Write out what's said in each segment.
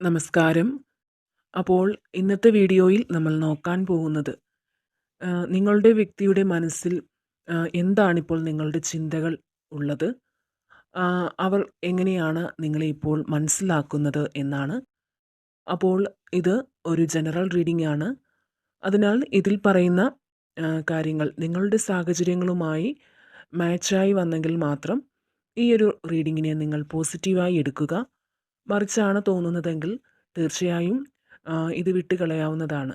നമസ്കാരം. അപ്പോൾ ഇന്നത്തെ വീഡിയോയിൽ നമ്മൾ നോക്കാൻ പോകുന്നത് നിങ്ങളുടെ വ്യക്തിയുടെ മനസ്സിൽ എന്താണിപ്പോൾ നിങ്ങളുടെ ചിന്തകൾ ഉള്ളത്? അവർ എങ്ങനെയാണ് നിങ്ങളെ ഇപ്പോൾ മനസ്സിലാക്കുന്നത് എന്നാണ്. അപ്പോൾ ഇത് ഒരു ജനറൽ റീഡിംഗ് ആണ്. അതിനാൽ ഇതിൽ പറയുന്ന കാര്യങ്ങൾ നിങ്ങളുടെ സാഹചര്യങ്ങളുമായി മാച്ചായി വന്നെങ്കിൽ മാത്രം ഈ ഒരു റീഡിങ്ങിനെ നിങ്ങൾ പോസിറ്റീവായി എടുക്കുക. മറിച്ചാണ് തോന്നുന്നതെങ്കിൽ തീർച്ചയായും ഇത് വിട്ടുകളയാവുന്നതാണ്.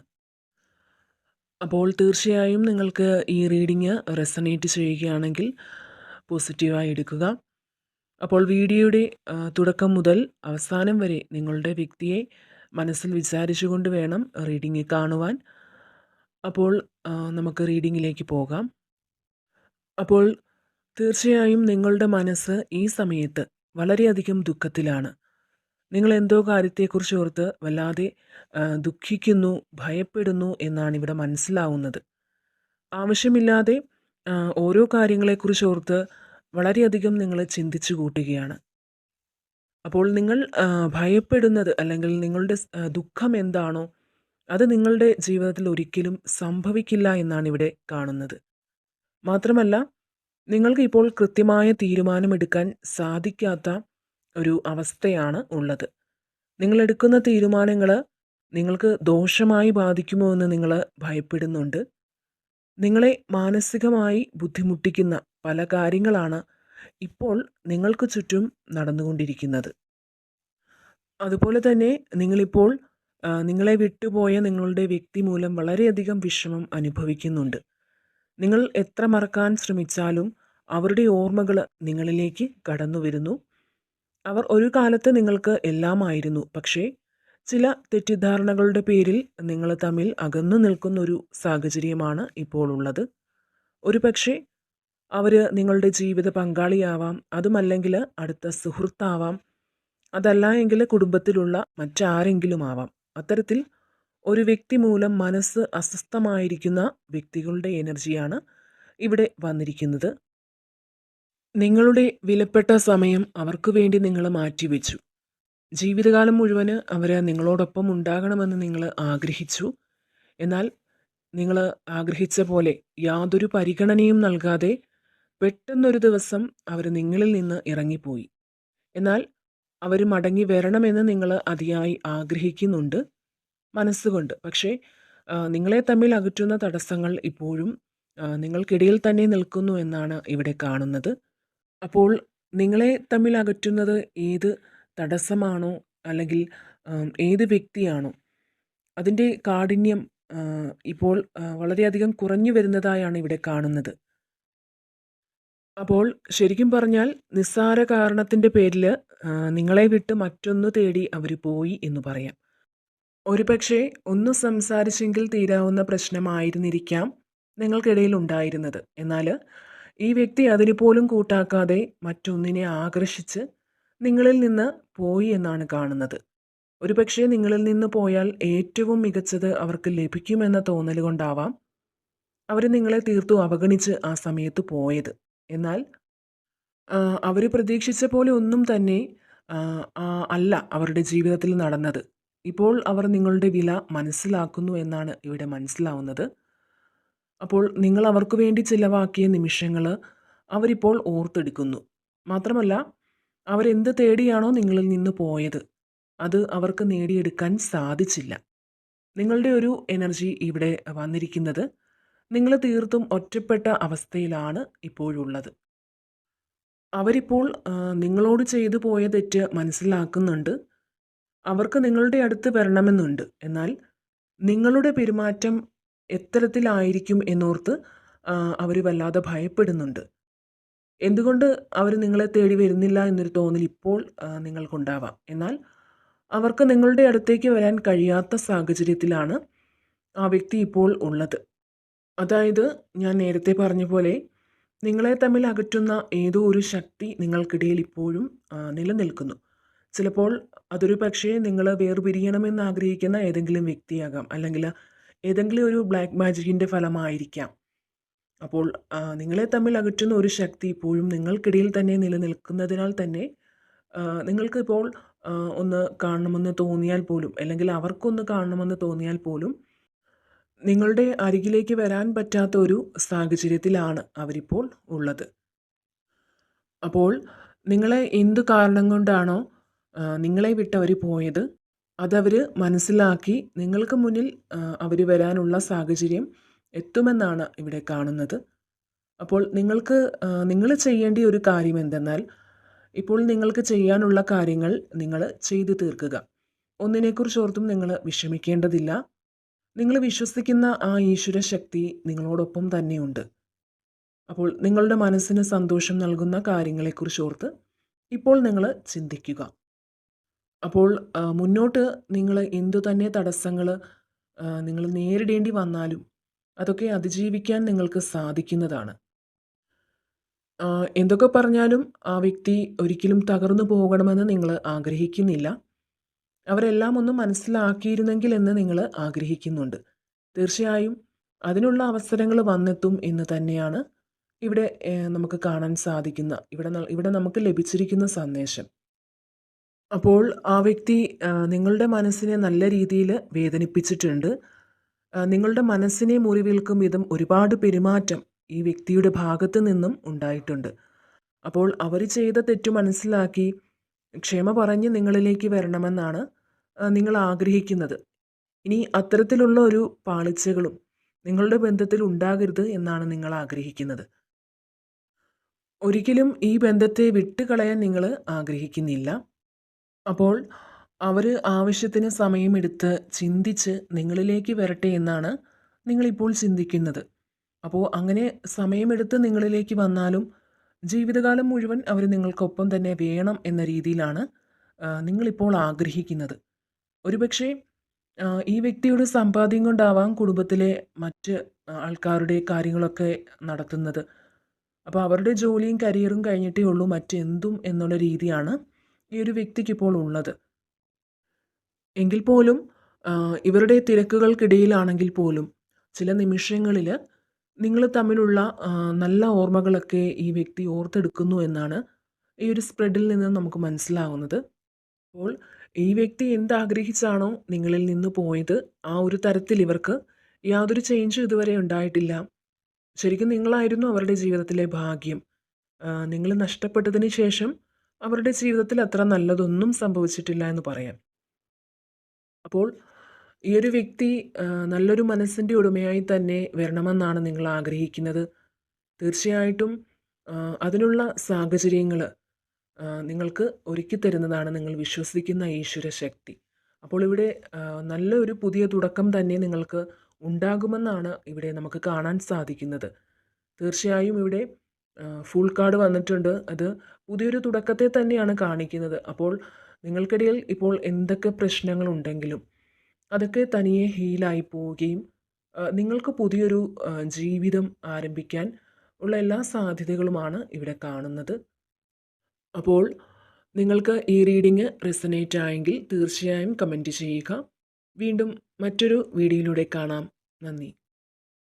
അപ്പോൾ തീർച്ചയായും നിങ്ങൾക്ക് ഈ റീഡിങ് റെസണേറ്റ് ചെയ്യുകയാണെങ്കിൽ പോസിറ്റീവായി എടുക്കുക. അപ്പോൾ വീഡിയോയുടെ തുടക്കം മുതൽ അവസാനം വരെ നിങ്ങളുടെ വ്യക്തിയെ മനസ്സിൽ വിചാരിച്ചുകൊണ്ട് വേണം റീഡിങ് കാണുവാൻ. അപ്പോൾ നമുക്ക് റീഡിങ്ങിലേക്ക് പോകാം. അപ്പോൾ തീർച്ചയായും നിങ്ങളുടെ മനസ്സ് ഈ സമയത്ത് വളരെയധികം ദുഃഖത്തിലാണ്. നിങ്ങൾ എന്തോ കാര്യത്തെക്കുറിച്ച് ഓർത്ത് വല്ലാതെ ദുഃഖിക്കുന്നു, ഭയപ്പെടുന്നു എന്നാണ് ഇവിടെ മനസ്സിലാവുന്നത്. ആവശ്യമില്ലാതെ ഓരോ കാര്യങ്ങളെക്കുറിച്ച് ഓർത്ത് വളരെയധികം നിങ്ങൾ ചിന്തിച്ചു കൂട്ടുകയാണ്. അപ്പോൾ നിങ്ങൾ ഭയപ്പെടുന്നത് അല്ലെങ്കിൽ നിങ്ങളുടെ ദുഃഖം എന്താണോ അത് നിങ്ങളുടെ ജീവിതത്തിൽ ഒരിക്കലും സംഭവിക്കില്ല എന്നാണ് ഇവിടെ കാണുന്നത്. മാത്രമല്ല നിങ്ങൾക്ക് ഇപ്പോൾ കൃത്യമായ തീരുമാനമെടുക്കാൻ സാധിക്കാത്ത ഒരു അവസ്ഥയാണ് ഉള്ളത്. നിങ്ങളെടുക്കുന്ന തീരുമാനങ്ങൾ നിങ്ങൾക്ക് ദോഷമായി ബാധിക്കുമോ എന്ന് നിങ്ങൾ ഭയപ്പെടുന്നുണ്ട്. നിങ്ങളെ മാനസികമായി ബുദ്ധിമുട്ടിക്കുന്ന പല കാര്യങ്ങളാണ് ഇപ്പോൾ നിങ്ങൾക്ക് ചുറ്റും നടന്നുകൊണ്ടിരിക്കുന്നത്. അതുപോലെ തന്നെ നിങ്ങളിപ്പോൾ നിങ്ങളെ വിട്ടുപോയ നിങ്ങളുടെ വ്യക്തി മൂലം വളരെയധികം വിഷമം അനുഭവിക്കുന്നുണ്ട്. നിങ്ങൾ എത്ര മറക്കാൻ ശ്രമിച്ചാലും അവരുടെ ഓർമ്മകൾ നിങ്ങളിലേക്ക് കടന്നു വരുന്നു. അവർ ഒരു കാലത്ത് നിങ്ങൾക്ക് എല്ലാമായിരുന്നു. പക്ഷേ ചില തെറ്റിദ്ധാരണകളുടെ പേരിൽ നിങ്ങൾ തമ്മിൽ അകന്നു നിൽക്കുന്നൊരു സാഹചര്യമാണ് ഇപ്പോൾ ഉള്ളത്. ഒരു പക്ഷേ അവർ നിങ്ങളുടെ ജീവിത പങ്കാളിയാവാം, അതുമല്ലെങ്കിൽ അടുത്ത സുഹൃത്താവാം, അതല്ല എങ്കിൽ കുടുംബത്തിലുള്ള മറ്റാരെങ്കിലും ആവാം. അത്തരത്തിൽ ഒരു വ്യക്തി മൂലം മനസ്സ് അസ്വസ്ഥമായിരിക്കുന്ന വ്യക്തികളുടെ എനർജിയാണ് ഇവിടെ വന്നിരിക്കുന്നത്. നിങ്ങളുടെ വിലപ്പെട്ട സമയം അവർക്ക് വേണ്ടി നിങ്ങൾ മാറ്റിവെച്ചു. ജീവിതകാലം മുഴുവന് അവർ നിങ്ങളോടൊപ്പം ഉണ്ടാകണമെന്ന് നിങ്ങൾ ആഗ്രഹിച്ചു. എന്നാൽ നിങ്ങൾ ആഗ്രഹിച്ച പോലെ യാതൊരു പരിഗണനയും നൽകാതെ പെട്ടെന്നൊരു ദിവസം അവർ നിങ്ങളിൽ നിന്ന് ഇറങ്ങിപ്പോയി. എന്നാൽ അവർ മടങ്ങി വരണമെന്ന് നിങ്ങൾ അതിയായി ആഗ്രഹിക്കുന്നുണ്ട് മനസ്സുകൊണ്ട്. പക്ഷേ നിങ്ങളെ തമ്മിൽ അകറ്റുന്ന തടസ്സങ്ങൾ ഇപ്പോഴും നിങ്ങൾക്കിടയിൽ തന്നെ നിൽക്കുന്നു എന്നാണ് ഇവിടെ കാണുന്നത്. അപ്പോൾ നിങ്ങളെ തമ്മിൽ അകറ്റുന്നത് ഏത് തടസ്സമാണോ അല്ലെങ്കിൽ ഏത് വ്യക്തിയാണോ അതിൻ്റെ കാഠിന്യം ഇപ്പോൾ വളരെയധികം കുറഞ്ഞു വരുന്നതായാണ് ഇവിടെ കാണുന്നത്. അപ്പോൾ ശരിക്കും പറഞ്ഞാൽ നിസ്സാര കാരണത്തിൻ്റെ പേരിൽ നിങ്ങളെ വിട്ട് മറ്റൊന്ന് തേടി അവർ പോയി എന്ന് പറയാം. ഒരുപക്ഷെ ഒന്ന് സംസാരിച്ചെങ്കിൽ തീരാവുന്ന പ്രശ്നമായിരുന്നിരിക്കാം നിങ്ങൾക്കിടയിൽ ഉണ്ടായിരുന്നത്. എന്നാൽ ഈ വ്യക്തി അതിന് പോലും കൂട്ടാക്കാതെ മറ്റൊന്നിനെ ആകർഷിച്ച് നിങ്ങളിൽ നിന്ന് പോയി എന്നാണ് കാണുന്നത്. ഒരുപക്ഷെ നിങ്ങളിൽ നിന്ന് പോയാൽ ഏറ്റവും മികച്ചത് അവർക്ക് ലഭിക്കുമെന്ന തോന്നൽ കൊണ്ടാവാം അവർ നിങ്ങളെ തീർത്തും അവഗണിച്ച് ആ സമയത്ത് പോയത്. എന്നാൽ അവർ പ്രതീക്ഷിച്ച പോലെ ഒന്നും തന്നെ അല്ല അവരുടെ ജീവിതത്തിൽ നടന്നത്. ഇപ്പോൾ അവർ നിങ്ങളുടെ വില മനസ്സിലാക്കുന്നു എന്നാണ് ഇവിടെ മനസ്സിലാവുന്നത്. അപ്പോൾ നിങ്ങൾ അവർക്ക് വേണ്ടി ചിലവാക്കിയ നിമിഷങ്ങൾ അവരിപ്പോൾ ഓർത്തെടുക്കുന്നു. മാത്രമല്ല അവരെന്ത് തേടിയാണോ നിങ്ങളിൽ നിന്ന് പോയത് അത് അവർക്ക് നേടിയെടുക്കാൻ സാധിച്ചില്ല. നിങ്ങളുടെ ഒരു എനർജി ഇവിടെ വന്നിരിക്കുന്നത് നിങ്ങൾ തീർത്തും ഒറ്റപ്പെട്ട അവസ്ഥയിലാണ് ഇപ്പോഴുള്ളത്. അവരിപ്പോൾ നിങ്ങളോട് ചെയ്തു പോയ തെറ്റ് മനസ്സിലാക്കുന്നുണ്ട്. അവർക്ക് നിങ്ങളുടെ അടുത്ത് വരണമെന്നുണ്ട്. എന്നാൽ നിങ്ങളുടെ പെരുമാറ്റം എത്തരത്തിലായിരിക്കും എന്നോർത്ത് അവർ വല്ലാതെ ഭയപ്പെടുന്നുണ്ട്. എന്തുകൊണ്ട് അവർ നിങ്ങളെ തേടി വരുന്നില്ല എന്നൊരു തോന്നൽ ഇപ്പോൾ നിങ്ങൾക്കുണ്ടാവാം. എന്നാൽ അവർക്ക് നിങ്ങളുടെ അടുത്തേക്ക് വരാൻ കഴിയാത്ത സാഹചര്യത്തിലാണ് ആ വ്യക്തി ഇപ്പോൾ ഉള്ളത്. അതായത് ഞാൻ നേരത്തെ പറഞ്ഞ പോലെ നിങ്ങളെ തമ്മിൽ അകറ്റുന്ന ഏതോ ഒരു ശക്തി നിങ്ങൾക്കിടയിൽ ഇപ്പോഴും നിലനിൽക്കുന്നു. ചിലപ്പോൾ അതൊരു പക്ഷേ നിങ്ങൾ വേർപിരിയണമെന്ന് ആഗ്രഹിക്കുന്ന ഏതെങ്കിലും വ്യക്തിയാകാം, അല്ലെങ്കിൽ ഏതെങ്കിലും ഒരു ബ്ലാക്ക് മാജിക്കിൻ്റെ ഫലമായിരിക്കാം. അപ്പോൾ നിങ്ങളെ തമ്മിൽ അകറ്റുന്ന ഒരു ശക്തി ഇപ്പോഴും നിങ്ങൾക്കിടയിൽ തന്നെ നിലനിൽക്കുന്നതിനാൽ തന്നെ നിങ്ങൾക്കിപ്പോൾ ഒന്ന് കാണണമെന്ന് തോന്നിയാൽ പോലും, അല്ലെങ്കിൽ അവർക്കൊന്ന് കാണണമെന്ന് തോന്നിയാൽ പോലും നിങ്ങളുടെ അരികിലേക്ക് വരാൻ പറ്റാത്ത ഒരു സാഹചര്യത്തിലാണ് അവരിപ്പോൾ ഉള്ളത്. അപ്പോൾ നിങ്ങളെ എന്ത് കാരണം കൊണ്ടാണോ നിങ്ങളെ വിട്ടവർ പോയത്, അതവർ മനസ്സിലാക്കി നിങ്ങൾക്ക് മുന്നിൽ അവർ വരാനുള്ള സാഹചര്യം എത്തുമെന്നാണ് ഇവിടെ കാണുന്നത്. അപ്പോൾ നിങ്ങൾ ചെയ്യേണ്ട ഒരു കാര്യം എന്തെന്നാൽ, ഇപ്പോൾ നിങ്ങൾക്ക് ചെയ്യാനുള്ള കാര്യങ്ങൾ നിങ്ങൾ ചെയ്തു തീർക്കുക. ഒന്നിനെക്കുറിച്ച് ഓർത്തും നിങ്ങൾ വിഷമിക്കേണ്ടതില്ല. നിങ്ങൾ വിശ്വസിക്കുന്ന ആ ഈശ്വര ശക്തി നിങ്ങളോടൊപ്പം തന്നെയുണ്ട്. അപ്പോൾ നിങ്ങളുടെ മനസ്സിന് സന്തോഷം നൽകുന്ന കാര്യങ്ങളെക്കുറിച്ച് ഓർത്ത് ഇപ്പോൾ നിങ്ങൾ ചിന്തിക്കുക. അപ്പോൾ മുന്നോട്ട് നിങ്ങൾ എന്തു തന്നെ തടസ്സങ്ങൾ നിങ്ങൾ നേരിടേണ്ടി വന്നാലും അതൊക്കെ അതിജീവിക്കാൻ നിങ്ങൾക്ക് സാധിക്കുന്നതാണ്. എന്തൊക്കെ പറഞ്ഞാലും ആ വ്യക്തി ഒരിക്കലും തകർന്നു പോകണമെന്ന് നിങ്ങൾ ആഗ്രഹിക്കുന്നില്ല. അവരെല്ലാം ഒന്ന് മനസ്സിലാക്കിയിരുന്നെങ്കിൽ എന്ന് നിങ്ങൾ ആഗ്രഹിക്കുന്നുണ്ട്. തീർച്ചയായും അതിനുള്ള അവസരങ്ങൾ വന്നെത്തും എന്ന് തന്നെയാണ് ഇവിടെ നമുക്ക് കാണാൻ സാധിക്കുന്ന, ഇവിടെ നമുക്ക് ലഭിച്ചിരിക്കുന്ന സന്ദേശം. അപ്പോൾ ആ വ്യക്തി നിങ്ങളുടെ മനസ്സിനെ നല്ല രീതിയിൽ വേദനിപ്പിച്ചിട്ടുണ്ട്. നിങ്ങളുടെ മനസ്സിനെ മുറിവേൽക്കും വിധം ഒരുപാട് പെരുമാറ്റം ഈ വ്യക്തിയുടെ ഭാഗത്ത് നിന്നും ഉണ്ടായിട്ടുണ്ട്. അപ്പോൾ അവർ ചെയ്ത തെറ്റു മനസ്സിലാക്കി ക്ഷമ പറഞ്ഞ് നിങ്ങളിലേക്ക് വരണമെന്നാണ് നിങ്ങൾ ആഗ്രഹിക്കുന്നത്. ഇനി അത്തരത്തിലുള്ള ഒരു പാളിച്ചകളും നിങ്ങളുടെ ബന്ധത്തിൽ ഉണ്ടാകരുത് എന്നാണ് നിങ്ങൾ ആഗ്രഹിക്കുന്നത്. ഒരിക്കലും ഈ ബന്ധത്തെ വിട്ടുകളയാൻ നിങ്ങൾ ആഗ്രഹിക്കുന്നില്ല. അപ്പോൾ അവർ ആവശ്യത്തിന് സമയമെടുത്ത് ചിന്തിച്ച് നിങ്ങളിലേക്ക് വരട്ടെ എന്നാണ് നിങ്ങളിപ്പോൾ ചിന്തിക്കുന്നത്. അപ്പോൾ അങ്ങനെ സമയമെടുത്ത് നിങ്ങളിലേക്ക് വന്നാലും ജീവിതകാലം മുഴുവൻ അവർ നിങ്ങൾക്കൊപ്പം തന്നെ വേണം എന്ന രീതിയിലാണ് നിങ്ങളിപ്പോൾ ആഗ്രഹിക്കുന്നത്. ഒരുപക്ഷെ ഈ വ്യക്തിയുടെ സമ്പാദ്യം കൊണ്ടാവാം കുടുംബത്തിലെ മറ്റ് ആൾക്കാരുടെ കാര്യങ്ങളൊക്കെ നടത്തുന്നത്. അപ്പോൾ അവരുടെ ജോലിയും കരിയറും കഴിഞ്ഞിട്ടേ ഉള്ളൂ മറ്റെന്തും എന്നുള്ള രീതിയാണ് ഈ ഒരു വ്യക്തിക്കിപ്പോൾ ഉള്ളത്. എങ്കിൽ പോലും ഇവരുടെ തിരക്കുകൾക്കിടയിലാണെങ്കിൽ പോലും ചില നിമിഷങ്ങളിൽ നിങ്ങൾ തമ്മിലുള്ള നല്ല ഓർമ്മകളൊക്കെ ഈ വ്യക്തി ഓർത്തെടുക്കുന്നു എന്നാണ് ഈ ഒരു സ്പ്രെഡിൽ നിന്ന് നമുക്ക് മനസ്സിലാവുന്നത്. അപ്പോൾ ഈ വ്യക്തി എന്താഗ്രഹിച്ചാണോ നിങ്ങളിൽ നിന്ന് പോയത്, ആ ഒരു തരത്തിൽ ഇവർക്ക് യാതൊരു ചേഞ്ചും ഇതുവരെ ഉണ്ടായിട്ടില്ല. ശരിക്കും നിങ്ങളായിരുന്നു അവരുടെ ജീവിതത്തിലെ ഭാഗ്യം. നിങ്ങൾ നഷ്ടപ്പെട്ടതിന് ശേഷം അവരുടെ ജീവിതത്തിൽ അത്ര നല്ലതൊന്നും സംഭവിച്ചിട്ടില്ല എന്ന് പറയാം. അപ്പോൾ ഈ ഒരു വ്യക്തി നല്ലൊരു മനസ്സിൻ്റെ ഉടമയായി തന്നെ വരണമെന്നാണ് നിങ്ങൾ ആഗ്രഹിക്കുന്നത്. തീർച്ചയായിട്ടും അതിനുള്ള സാഹചര്യങ്ങൾ നിങ്ങൾക്ക് ഒരുക്കി തരുന്നതാണ് നിങ്ങൾ വിശ്വസിക്കുന്ന ഈശ്വര ശക്തി. അപ്പോൾ ഇവിടെ നല്ലൊരു പുതിയ തുടക്കം തന്നെ നിങ്ങൾക്ക് ഉണ്ടാകുമെന്നാണ് ഇവിടെ നമുക്ക് കാണാൻ സാധിക്കുന്നത്. തീർച്ചയായും ഇവിടെ ഫുൾ കാർഡ് വന്നിട്ടുണ്ട്. അത് പുതിയൊരു തുടക്കത്തെ തന്നെയാണ് കാണിക്കുന്നത്. അപ്പോൾ നിങ്ങൾക്കിടയിൽ ഇപ്പോൾ എന്തൊക്കെ പ്രശ്നങ്ങളുണ്ടെങ്കിലും അതൊക്കെ തനിയെ ഹീലായി പോവുകയും നിങ്ങൾക്ക് പുതിയൊരു ജീവിതം ആരംഭിക്കാൻ ഉള്ള എല്ലാ സാധ്യതകളുമാണ് ഇവിടെ കാണുന്നത്. അപ്പോൾ നിങ്ങൾക്ക് ഈ റീഡിങ് റെസനേറ്റ് ആയെങ്കിൽ തീർച്ചയായും കമൻറ്റ് ചെയ്യുക. വീണ്ടും മറ്റൊരു വീഡിയോയിലൂടെ കാണാം. നന്ദി.